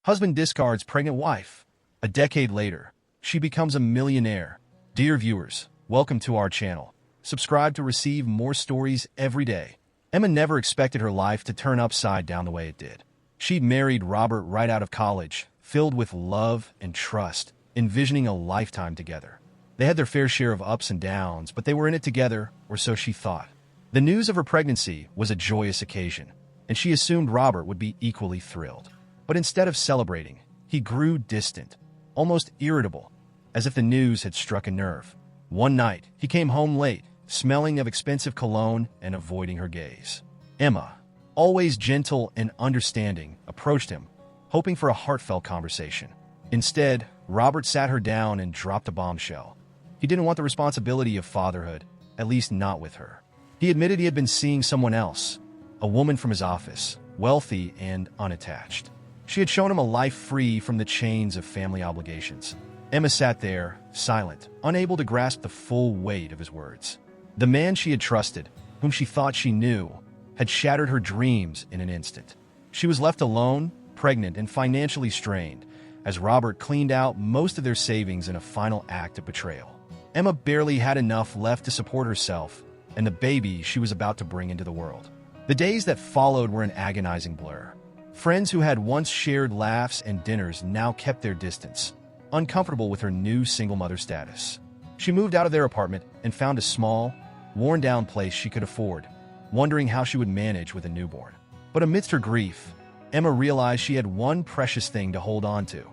Husband discards pregnant wife. A decade later, she becomes a millionaire. Dear viewers, welcome to our channel. Subscribe to receive more stories every day. Emma never expected her life to turn upside down the way it did. She'd married Robert right out of college, filled with love and trust, envisioning a lifetime together. They had their fair share of ups and downs, but they were in it together, or so she thought. The news of her pregnancy was a joyous occasion, and she assumed Robert would be equally thrilled. But instead of celebrating, he grew distant, almost irritable, as if the news had struck a nerve. One night, he came home late, smelling of expensive cologne and avoiding her gaze. Emma, always gentle and understanding, approached him, hoping for a heartfelt conversation. Instead, Robert sat her down and dropped a bombshell. He didn't want the responsibility of fatherhood, at least not with her. He admitted he had been seeing someone else, a woman from his office, wealthy and unattached. She had shown him a life free from the chains of family obligations. Emma sat there, silent, unable to grasp the full weight of his words. The man she had trusted, whom she thought she knew, had shattered her dreams in an instant. She was left alone, pregnant, and financially strained, as Robert cleaned out most of their savings in a final act of betrayal. Emma barely had enough left to support herself and the baby she was about to bring into the world. The days that followed were an agonizing blur. Friends who had once shared laughs and dinners now kept their distance, uncomfortable with her new single mother status. She moved out of their apartment and found a small, worn-down place she could afford, wondering how she would manage with a newborn. But amidst her grief, Emma realized she had one precious thing to hold on to: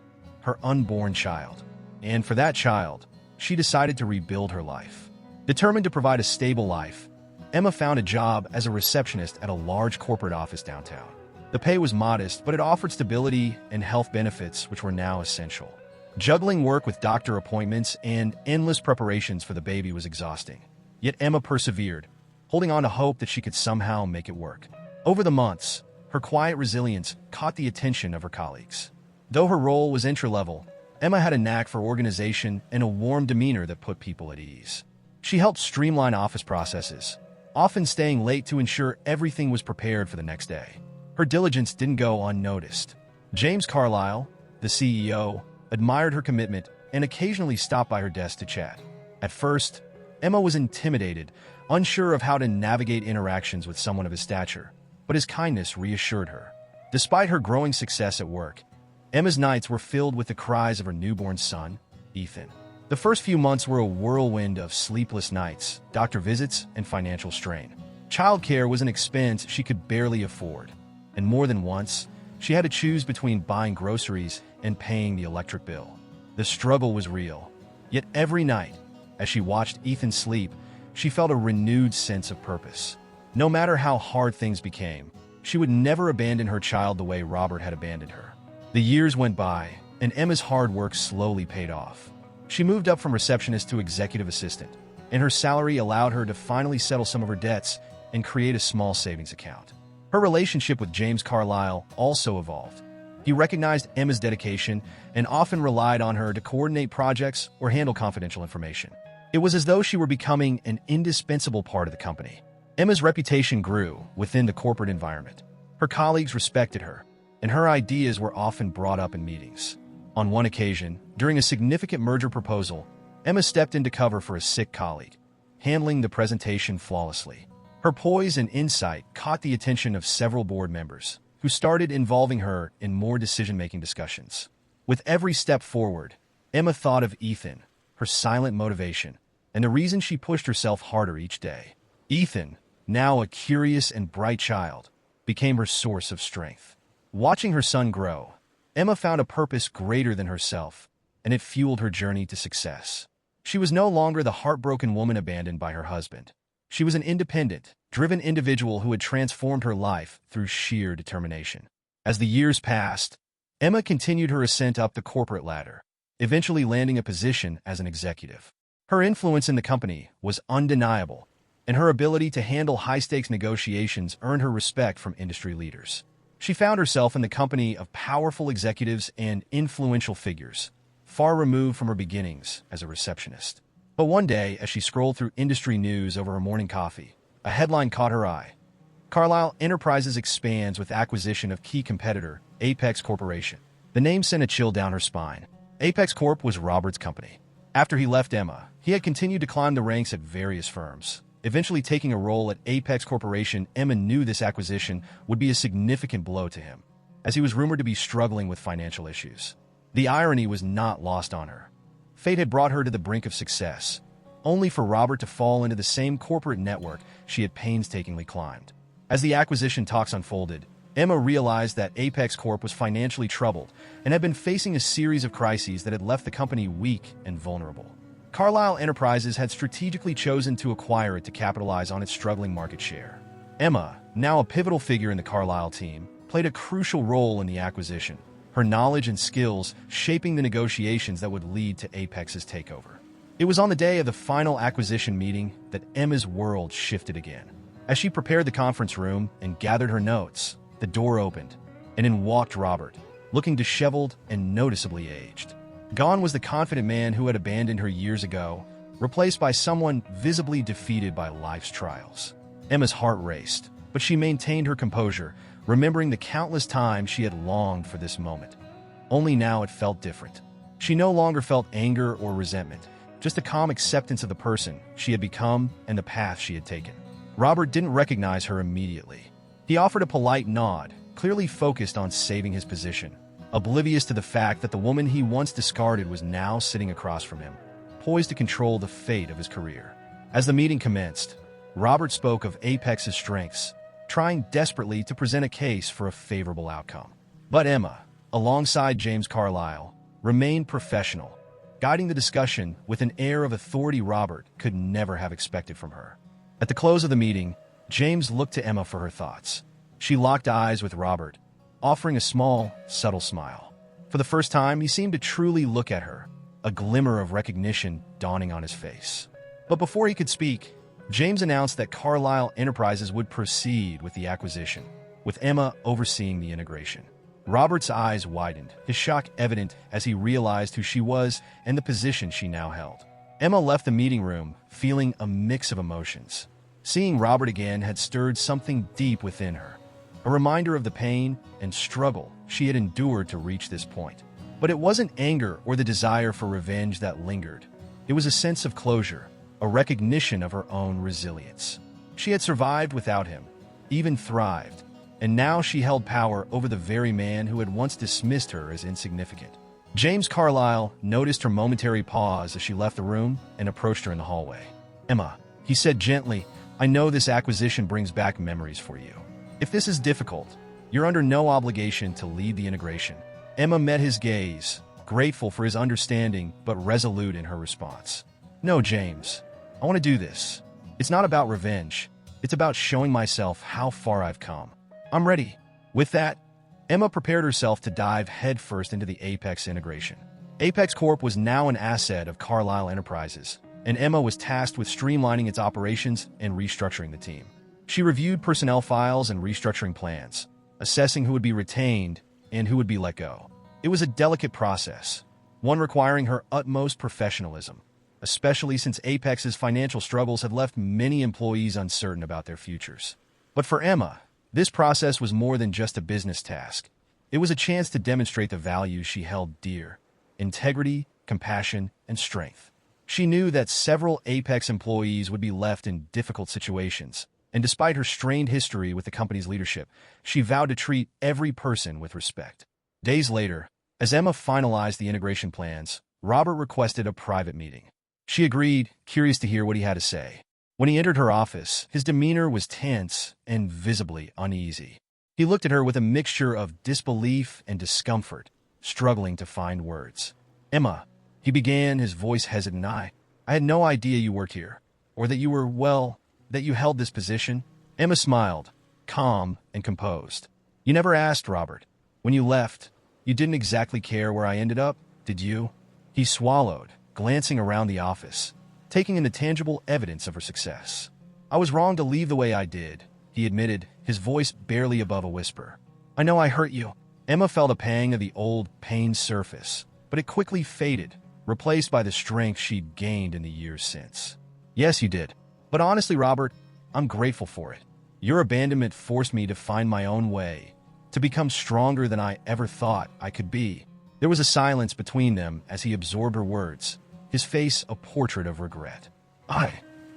her unborn child. And for that child, she decided to rebuild her life. Determined to provide a stable life, Emma found a job as a receptionist at a large corporate office downtown. The pay was modest, but it offered stability and health benefits which were now essential. Juggling work with doctor appointments and endless preparations for the baby was exhausting. Yet Emma persevered, holding on to hope that she could somehow make it work. Over the months, her quiet resilience caught the attention of her colleagues. Though her role was entry-level, Emma had a knack for organization and a warm demeanor that put people at ease. She helped streamline office processes, often staying late to ensure everything was prepared for the next day. Her diligence didn't go unnoticed. James Carlisle, the CEO, admired her commitment and occasionally stopped by her desk to chat. At first, Emma was intimidated, unsure of how to navigate interactions with someone of his stature, but his kindness reassured her. Despite her growing success at work, Emma's nights were filled with the cries of her newborn son, Ethan. The first few months were a whirlwind of sleepless nights, doctor visits, and financial strain. Childcare was an expense she could barely afford, and more than once, she had to choose between buying groceries and paying the electric bill. The struggle was real, yet every night, as she watched Ethan sleep, she felt a renewed sense of purpose. No matter how hard things became, she would never abandon her child the way Robert had abandoned her. The years went by, and Emma's hard work slowly paid off. She moved up from receptionist to executive assistant, and her salary allowed her to finally settle some of her debts and create a small savings account. Her relationship with James Carlisle also evolved. He recognized Emma's dedication and often relied on her to coordinate projects or handle confidential information. It was as though she were becoming an indispensable part of the company. Emma's reputation grew within the corporate environment. Her colleagues respected her, and her ideas were often brought up in meetings. On one occasion, during a significant merger proposal, Emma stepped in to cover for a sick colleague, handling the presentation flawlessly. Her poise and insight caught the attention of several board members, who started involving her in more decision-making discussions. With every step forward, Emma thought of Ethan, her silent motivation, and the reason she pushed herself harder each day. Ethan, now a curious and bright child, became her source of strength. Watching her son grow, Emma found a purpose greater than herself, and it fueled her journey to success. She was no longer the heartbroken woman abandoned by her husband. She was an independent, driven individual who had transformed her life through sheer determination. As the years passed, Emma continued her ascent up the corporate ladder, eventually landing a position as an executive. Her influence in the company was undeniable, and her ability to handle high-stakes negotiations earned her respect from industry leaders. She found herself in the company of powerful executives and influential figures, far removed from her beginnings as a receptionist. But one day, as she scrolled through industry news over her morning coffee, a headline caught her eye. Carlisle Enterprises expands with acquisition of key competitor, Apex Corporation. The name sent a chill down her spine. Apex Corp was Robert's company. After he left Emma, he had continued to climb the ranks at various firms. Eventually taking a role at Apex Corporation, Emma knew this acquisition would be a significant blow to him, as he was rumored to be struggling with financial issues. The irony was not lost on her. Fate had brought her to the brink of success, only for Robert to fall into the same corporate network she had painstakingly climbed. As the acquisition talks unfolded, Emma realized that Apex Corp was financially troubled and had been facing a series of crises that had left the company weak and vulnerable. Carlyle Enterprises had strategically chosen to acquire it to capitalize on its struggling market share. Emma, now a pivotal figure in the Carlyle team, played a crucial role in the acquisition, her knowledge and skills shaping the negotiations that would lead to Apex's takeover. It was on the day of the final acquisition meeting that Emma's world shifted again. As she prepared the conference room and gathered her notes, the door opened, and in walked Robert, looking disheveled and noticeably aged. Gone was the confident man who had abandoned her years ago, replaced by someone visibly defeated by life's trials. Emma's heart raced, but she maintained her composure, remembering the countless times she had longed for this moment. Only now it felt different. She no longer felt anger or resentment, just a calm acceptance of the person she had become and the path she had taken. Robert didn't recognize her immediately. He offered a polite nod, clearly focused on saving his position, oblivious to the fact that the woman he once discarded was now sitting across from him, poised to control the fate of his career. As the meeting commenced, Robert spoke of Apex's strengths, trying desperately to present a case for a favorable outcome. But Emma, alongside James Carlyle, remained professional, guiding the discussion with an air of authority Robert could never have expected from her. At the close of the meeting, James looked to Emma for her thoughts. She locked eyes with Robert, offering a small, subtle smile. For the first time, he seemed to truly look at her, a glimmer of recognition dawning on his face. But before he could speak, James announced that Carlyle Enterprises would proceed with the acquisition, with Emma overseeing the integration. Robert's eyes widened, his shock evident as he realized who she was and the position she now held. Emma left the meeting room, feeling a mix of emotions. Seeing Robert again had stirred something deep within her, a reminder of the pain and struggle she had endured to reach this point. But it wasn't anger or the desire for revenge that lingered. It was a sense of closure, a recognition of her own resilience. She had survived without him, even thrived, and now she held power over the very man who had once dismissed her as insignificant. James Carlyle noticed her momentary pause as she left the room and approached her in the hallway. "Emma," he said gently, "I know this acquisition brings back memories for you. If this is difficult, you're under no obligation to lead the integration." Emma met his gaze, grateful for his understanding but resolute in her response. "No, James, I want to do this. It's not about revenge. It's about showing myself how far I've come. I'm ready." With that, Emma prepared herself to dive headfirst into the Apex integration. Apex Corp was now an asset of Carlyle Enterprises, and Emma was tasked with streamlining its operations and restructuring the team. She reviewed personnel files and restructuring plans, assessing who would be retained and who would be let go. It was a delicate process, one requiring her utmost professionalism, especially since Apex's financial struggles had left many employees uncertain about their futures. But for Emma, this process was more than just a business task. It was a chance to demonstrate the values she held dear: integrity, compassion, and strength. She knew that several Apex employees would be left in difficult situations, and despite her strained history with the company's leadership, she vowed to treat every person with respect. Days later, as Emma finalized the integration plans, Robert requested a private meeting. She agreed, curious to hear what he had to say. When he entered her office, his demeanor was tense and visibly uneasy. He looked at her with a mixture of disbelief and discomfort, struggling to find words. "Emma," he began, his voice hesitant, I had no idea you worked here, or that you were, well, that you held this position." Emma smiled, calm and composed. "You never asked, Robert. When you left, you didn't exactly care where I ended up, did you?" He swallowed, glancing around the office, taking in the tangible evidence of her success. "I was wrong to leave the way I did," he admitted, his voice barely above a whisper. "I know I hurt you." Emma felt a pang of the old pain surface, but it quickly faded, replaced by the strength she'd gained in the years since. "Yes, you did. But honestly, Robert, I'm grateful for it. Your abandonment forced me to find my own way, to become stronger than I ever thought I could be." There was a silence between them as he absorbed her words, his face a portrait of regret. I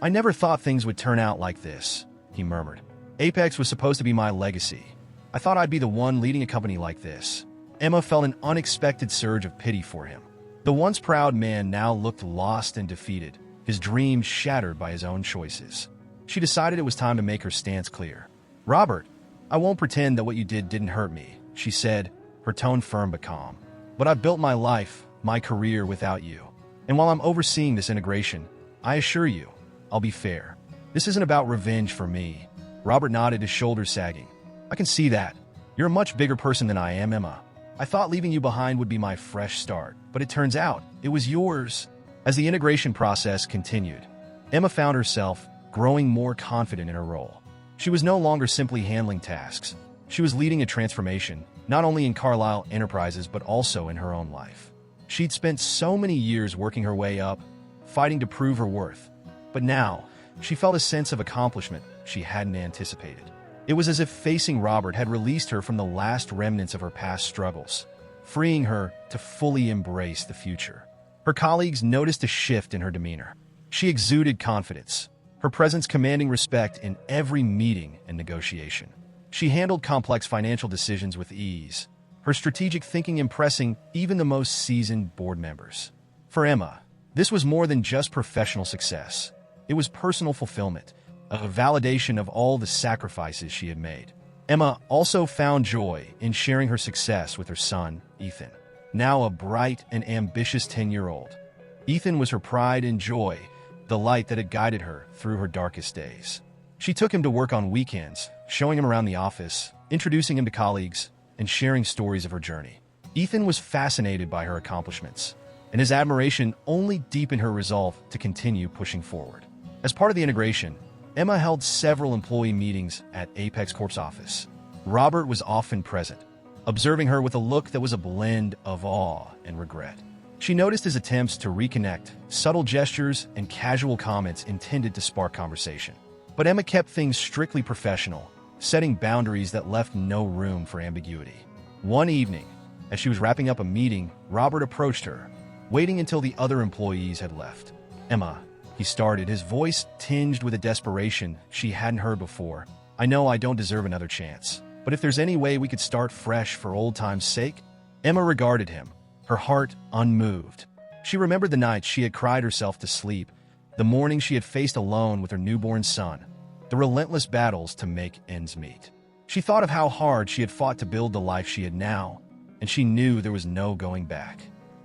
never thought things would turn out like this, he murmured. Apex was supposed to be my legacy. I thought I'd be the one leading a company like this. Emma felt an unexpected surge of pity for him. The once proud man now looked lost and defeated, his dreams shattered by his own choices. She decided it was time to make her stance clear. Robert, I won't pretend that what you did didn't hurt me, she said, her tone firm but calm. But I've built my life, my career without you. And while I'm overseeing this integration, I assure you, I'll be fair. This isn't about revenge for me. Robert nodded, his shoulders sagging. I can see that. You're a much bigger person than I am, Emma. I thought leaving you behind would be my fresh start, but it turns out it was yours. As the integration process continued, Emma found herself growing more confident in her role. She was no longer simply handling tasks. She was leading a transformation, not only in Carlyle Enterprises but also in her own life. She'd spent so many years working her way up, fighting to prove her worth. But now, she felt a sense of accomplishment she hadn't anticipated. It was as if facing Robert had released her from the last remnants of her past struggles, freeing her to fully embrace the future. Her colleagues noticed a shift in her demeanor. She exuded confidence, her presence commanding respect in every meeting and negotiation. She handled complex financial decisions with ease, her strategic thinking impressing even the most seasoned board members. For Emma, this was more than just professional success. It was personal fulfillment, a validation of all the sacrifices she had made. Emma also found joy in sharing her success with her son, Ethan, now a bright and ambitious 10-year-old. Ethan was her pride and joy, the light that had guided her through her darkest days. She took him to work on weekends, showing him around the office, introducing him to colleagues, and sharing stories of her journey. Ethan was fascinated by her accomplishments, and his admiration only deepened her resolve to continue pushing forward. As part of the integration, Emma held several employee meetings at Apex Corp's office. Robert was often present, observing her with a look that was a blend of awe and regret. She noticed his attempts to reconnect, subtle gestures, and casual comments intended to spark conversation. But Emma kept things strictly professional, setting boundaries that left no room for ambiguity. One evening, as she was wrapping up a meeting, Robert approached her, waiting until the other employees had left. Emma, he started, his voice tinged with a desperation she hadn't heard before. I know I don't deserve another chance, but if there's any way we could start fresh for old time's sake? Emma regarded him, her heart unmoved. She remembered the nights she had cried herself to sleep, the mornings she had faced alone with her newborn son, the relentless battles to make ends meet. She thought of how hard she had fought to build the life she had now, and she knew there was no going back.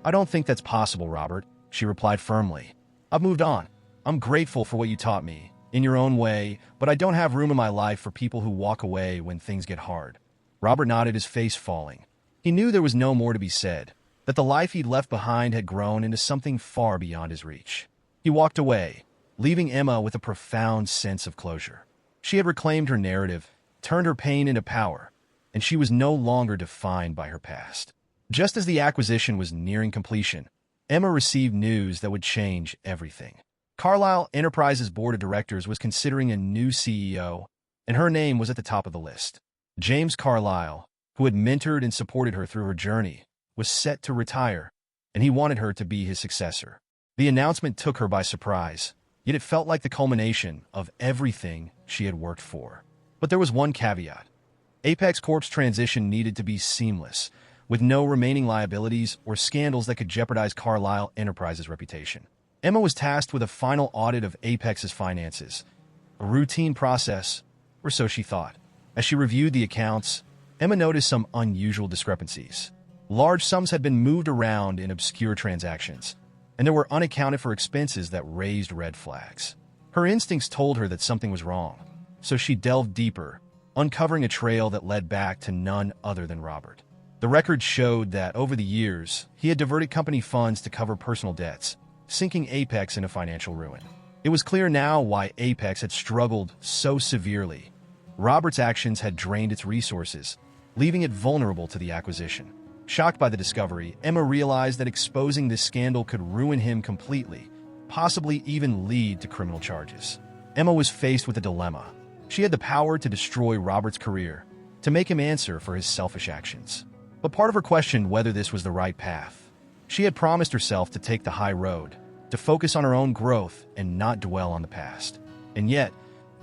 I don't think that's possible, Robert, she replied firmly. I've moved on. I'm grateful for what you taught me, in your own way, but I don't have room in my life for people who walk away when things get hard. Robert nodded, his face falling. He knew there was no more to be said, that the life he'd left behind had grown into something far beyond his reach. He walked away, leaving Emma with a profound sense of closure. She had reclaimed her narrative, turned her pain into power, and she was no longer defined by her past. Just as the acquisition was nearing completion, Emma received news that would change everything. Carlyle Enterprises' board of directors was considering a new CEO, and her name was at the top of the list. James Carlyle, who had mentored and supported her through her journey, was set to retire, and he wanted her to be his successor. The announcement took her by surprise, yet it felt like the culmination of everything she had worked for. But there was one caveat. Apex Corp's transition needed to be seamless, with no remaining liabilities or scandals that could jeopardize Carlyle Enterprises' reputation. Emma was tasked with a final audit of Apex's finances, a routine process, or so she thought. As she reviewed the accounts, Emma noticed some unusual discrepancies. Large sums had been moved around in obscure transactions, and there were unaccounted for expenses that raised red flags. Her instincts told her that something was wrong, so she delved deeper, uncovering a trail that led back to none other than Robert. The record showed that, over the years, he had diverted company funds to cover personal debts, sinking Apex into financial ruin. It was clear now why Apex had struggled so severely. Robert's actions had drained its resources, leaving it vulnerable to the acquisition. Shocked by the discovery, Emma realized that exposing this scandal could ruin him completely, possibly even lead to criminal charges. Emma was faced with a dilemma. She had the power to destroy Robert's career, to make him answer for his selfish actions. But part of her questioned whether this was the right path. She had promised herself to take the high road, to focus on her own growth and not dwell on the past. And yet,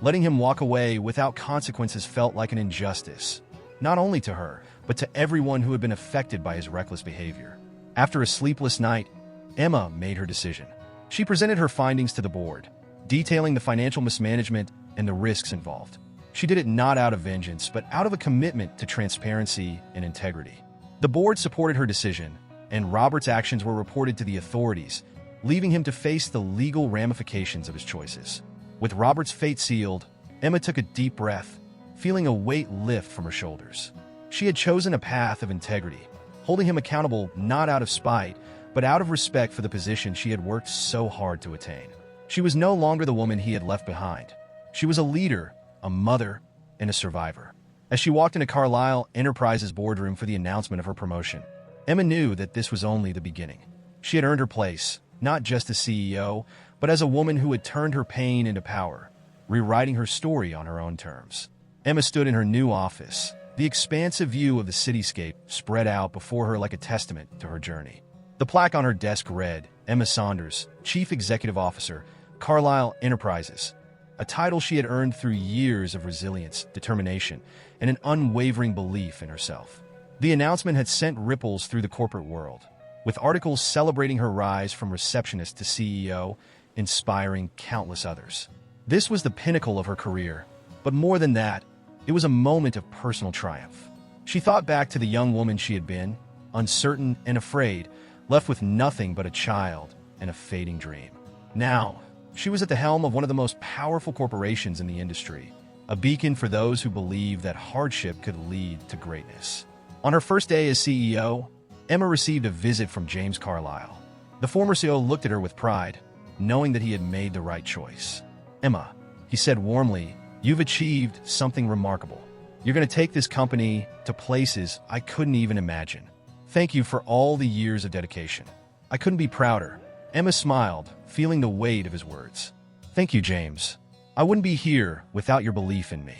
letting him walk away without consequences felt like an injustice, not only to her, but to everyone who had been affected by his reckless behavior. After a sleepless night, Emma made her decision. She presented her findings to the board, detailing the financial mismanagement and the risks involved. She did it not out of vengeance, but out of a commitment to transparency and integrity. The board supported her decision, and Robert's actions were reported to the authorities, leaving him to face the legal ramifications of his choices. With Robert's fate sealed, Emma took a deep breath, feeling a weight lift from her shoulders. She had chosen a path of integrity, holding him accountable not out of spite, but out of respect for the position she had worked so hard to attain. She was no longer the woman he had left behind. She was a leader, a mother, and a survivor. As she walked into Carlyle Enterprises' boardroom for the announcement of her promotion, Emma knew that this was only the beginning. She had earned her place, not just as CEO, but as a woman who had turned her pain into power, rewriting her story on her own terms. Emma stood in her new office, the expansive view of the cityscape spread out before her like a testament to her journey. The plaque on her desk read, Emma Saunders, Chief Executive Officer, Carlyle Enterprises, a title she had earned through years of resilience, determination, and an unwavering belief in herself. The announcement had sent ripples through the corporate world, with articles celebrating her rise from receptionist to CEO, inspiring countless others. This was the pinnacle of her career, but more than that, it was a moment of personal triumph. She thought back to the young woman she had been, uncertain and afraid, left with nothing but a child and a fading dream. Now, she was at the helm of one of the most powerful corporations in the industry, a beacon for those who believe that hardship could lead to greatness. On her first day as CEO, Emma received a visit from James Carlyle. The former CEO looked at her with pride, knowing that he had made the right choice. Emma, he said warmly, you've achieved something remarkable. You're going to take this company to places I couldn't even imagine. Thank you for all the years of dedication. I couldn't be prouder. Emma smiled, feeling the weight of his words. Thank you, James. I wouldn't be here without your belief in me.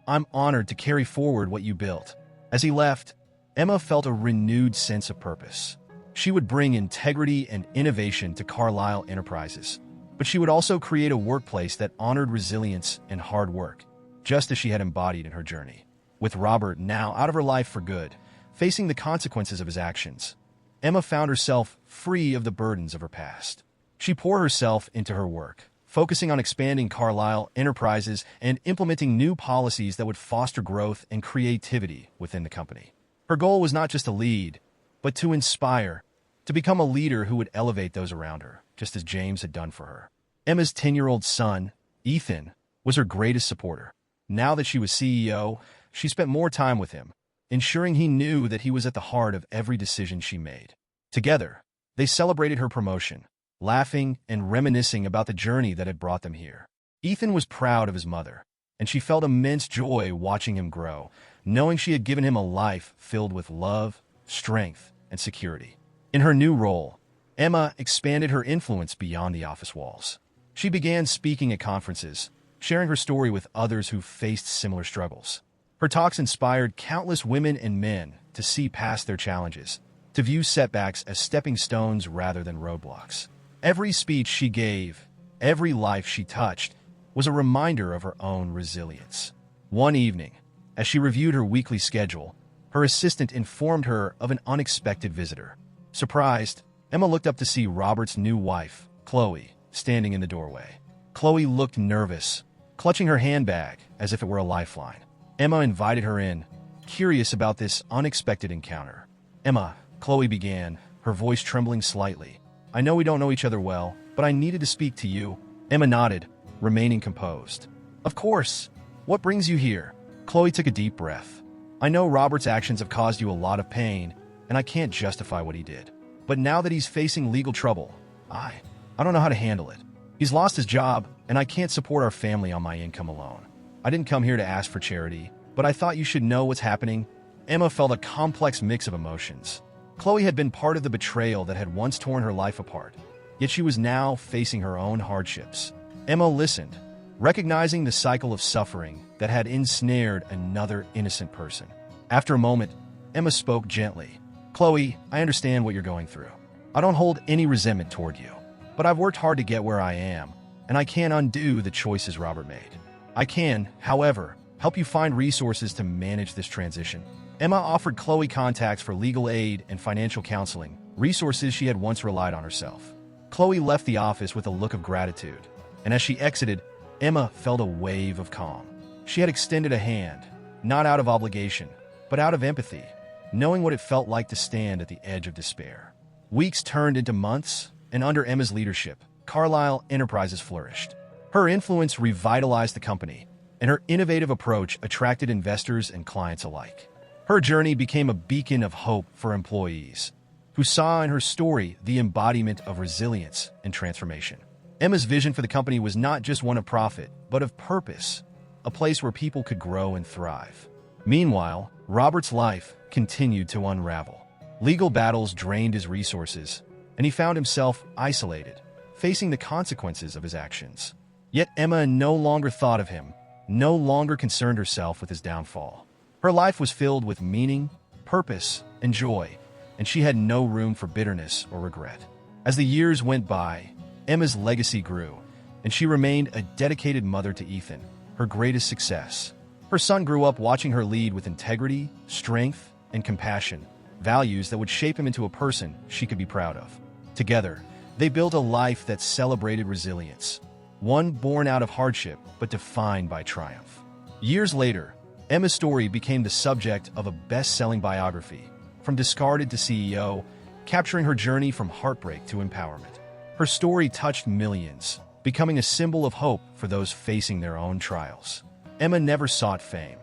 I'm honored to carry forward what you built. As he left, Emma felt a renewed sense of purpose. She would bring integrity and innovation to Carlyle Enterprises, but she would also create a workplace that honored resilience and hard work, just as she had embodied in her journey. With Robert now out of her life for good, facing the consequences of his actions, Emma found herself free of the burdens of her past. She poured herself into her work, focusing on expanding Carlyle Enterprises and implementing new policies that would foster growth and creativity within the company. Her goal was not just to lead, but to inspire, to become a leader who would elevate those around her, just as James had done for her. Emma's 10-year-old son, Ethan, was her greatest supporter. Now that she was CEO, she spent more time with him, ensuring he knew that he was at the heart of every decision she made. Together, they celebrated her promotion, laughing and reminiscing about the journey that had brought them here. Ethan was proud of his mother, and she felt immense joy watching him grow, knowing she had given him a life filled with love, strength, and security. In her new role, Emma expanded her influence beyond the office walls. She began speaking at conferences, sharing her story with others who faced similar struggles. Her talks inspired countless women and men to see past their challenges, to view setbacks as stepping stones rather than roadblocks. Every speech she gave, every life she touched, was a reminder of her own resilience. One evening, as she reviewed her weekly schedule, her assistant informed her of an unexpected visitor. Surprised, Emma looked up to see Robert's new wife, Chloe, standing in the doorway. Chloe looked nervous, clutching her handbag as if it were a lifeline. Emma invited her in, curious about this unexpected encounter. Emma, Chloe began, her voice trembling slightly. I know we don't know each other well, but I needed to speak to you. Emma nodded, remaining composed. Of course. What brings you here? Chloe took a deep breath. I know Robert's actions have caused you a lot of pain, and I can't justify what he did. But now that he's facing legal trouble, I don't know how to handle it. He's lost his job, and I can't support our family on my income alone. I didn't come here to ask for charity, but I thought you should know what's happening. Emma felt a complex mix of emotions. Chloe had been part of the betrayal that had once torn her life apart, yet she was now facing her own hardships. Emma listened, recognizing the cycle of suffering that had ensnared another innocent person. After a moment, Emma spoke gently. Chloe, I understand what you're going through. I don't hold any resentment toward you, but I've worked hard to get where I am, and I can't undo the choices Robert made. I can, however, help you find resources to manage this transition. Emma offered Chloe contacts for legal aid and financial counseling, resources she had once relied on herself. Chloe left the office with a look of gratitude, and as she exited, Emma felt a wave of calm. She had extended a hand, not out of obligation, but out of empathy, knowing what it felt like to stand at the edge of despair. Weeks turned into months, and under Emma's leadership, Carlyle Enterprises flourished. Her influence revitalized the company, and her innovative approach attracted investors and clients alike. Her journey became a beacon of hope for employees, who saw in her story the embodiment of resilience and transformation. Emma's vision for the company was not just one of profit, but of purpose, a place where people could grow and thrive. Meanwhile, Robert's life continued to unravel. Legal battles drained his resources, and he found himself isolated, facing the consequences of his actions. Yet Emma no longer thought of him, no longer concerned herself with his downfall. Her life was filled with meaning, purpose, and joy, and she had no room for bitterness or regret. As the years went by, Emma's legacy grew, and she remained a dedicated mother to Ethan, her greatest success. Her son grew up watching her lead with integrity, strength, and compassion, values that would shape him into a person she could be proud of. Together, they built a life that celebrated resilience, one born out of hardship but defined by triumph. Years later, Emma's story became the subject of a best-selling biography, From Discarded to CEO, capturing her journey from heartbreak to empowerment. Her story touched millions, becoming a symbol of hope for those facing their own trials. Emma never sought fame,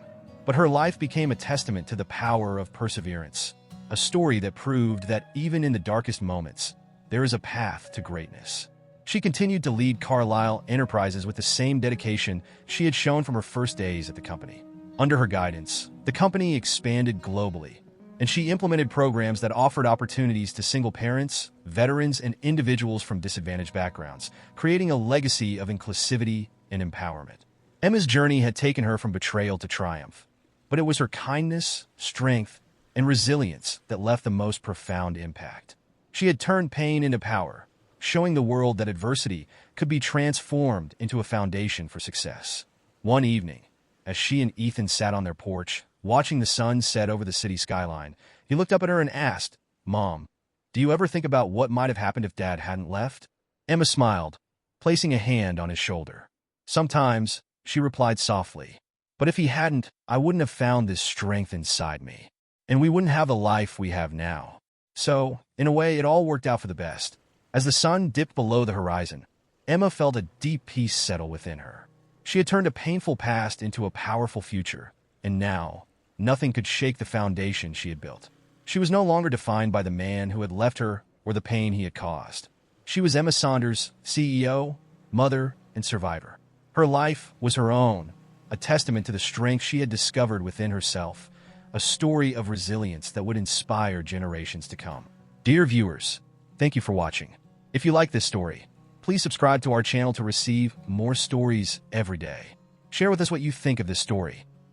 but her life became a testament to the power of perseverance, a story that proved that even in the darkest moments, there is a path to greatness. She continued to lead Carlyle Enterprises with the same dedication she had shown from her first days at the company. Under her guidance, the company expanded globally, and she implemented programs that offered opportunities to single parents, veterans, and individuals from disadvantaged backgrounds, creating a legacy of inclusivity and empowerment. Emma's journey had taken her from betrayal to triumph, but it was her kindness, strength, and resilience that left the most profound impact. She had turned pain into power, showing the world that adversity could be transformed into a foundation for success. One evening, as she and Ethan sat on their porch, watching the sun set over the city skyline, he looked up at her and asked, "Mom, do you ever think about what might have happened if Dad hadn't left?" Emma smiled, placing a hand on his shoulder. "Sometimes," she replied softly, "but if he hadn't, I wouldn't have found this strength inside me, and we wouldn't have the life we have now." So, in a way, it all worked out for the best. As the sun dipped below the horizon, Emma felt a deep peace settle within her. She had turned a painful past into a powerful future, and now, nothing could shake the foundation she had built. She was no longer defined by the man who had left her or the pain he had caused. She was Emma Saunders, CEO, mother, and survivor. Her life was her own, a testament to the strength she had discovered within herself, a story of resilience that would inspire generations to come. Dear viewers, thank you for watching. If you like this story, please subscribe to our channel to receive more stories every day. Share with us what you think of this story.